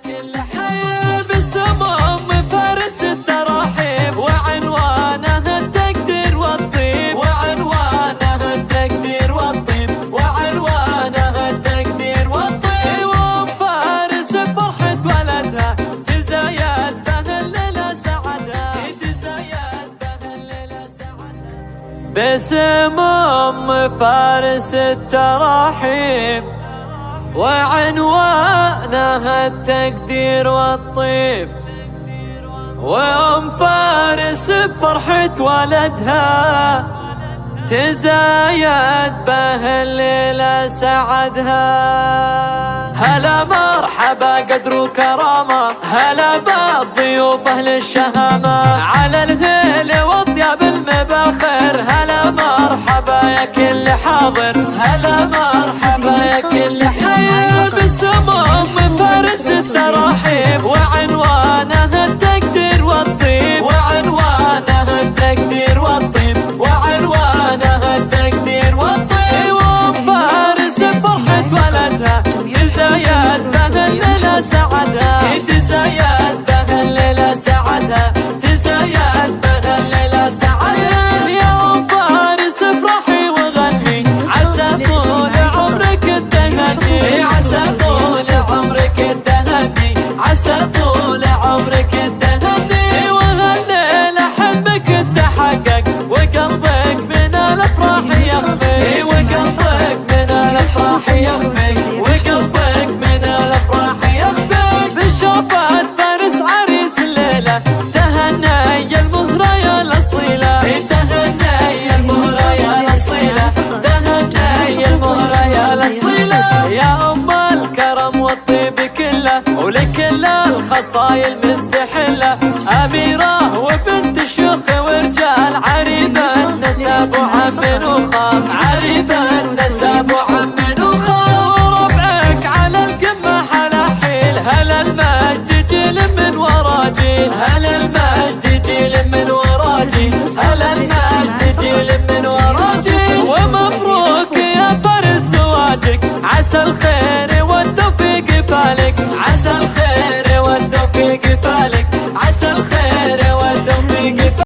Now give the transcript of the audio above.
كل حي بالسموم فارس التراحيب، وعنوانه التقدير والطيب، وعنوانه التقدير والطيب، وعنوانه التقدير والطيب. وفارس بفرحة ولدها تزايد به الليلة سعدها، تزايد به الليلة سعدها. بسموم فارس التراحيب، وعنوانها التقدير والطيب، وأم فارس بفرحة ولدها تزايد به الليلة سعدها. هلا مرحبا قدر وكرامة، هلا بالضيوف أهل الشهامة، على الهيل والطياب المباخر، هلا مرحبا يا كل حاضر، هلا مرحبا يا كل حي بالسموم فارس التراحيب، وعنوانه التقدير والطيب، وعنوانه التقدير والطيب، وعنوانه التقدير والطيب. وفارس بفرحة ولدها تزايد به الليلة سعدها، تزايد به الليلة سعدها، تزايد به الليلة سعدها. يا أم فارس افرحي وغني، عسى طول عمرك التهني، عسى طول عمرك التهني، عسى طول عمرك التهني. وهالليلة حلمك تحقق، وقلبك من الافراح يخفي، وقلبك من الافراح يخفي، وقلبك من الافراح يخفي. بشوفة فارس عريس الليلة تهني المهرة يا الأصيلة، تهني المهرة يا الأصيلة، تهني المهرة يا الأصيلة. يا أم الكرم والطيب كله، ولكل الخصايل مستحلة، أميرة وبنت شيوخ ورجال، عريبة نسب وعم وخال، عريبة نسب وعم وخال. وربعك على القمة حلاحيل، هلا المجد جيل من ورا جيل، هلا المجد جيل من ورا جيل، هلا المجد جيل من ورا جيل. ومبروك يا فارس زواجك، عسى الخير والتوفيق فالك، عسى الخير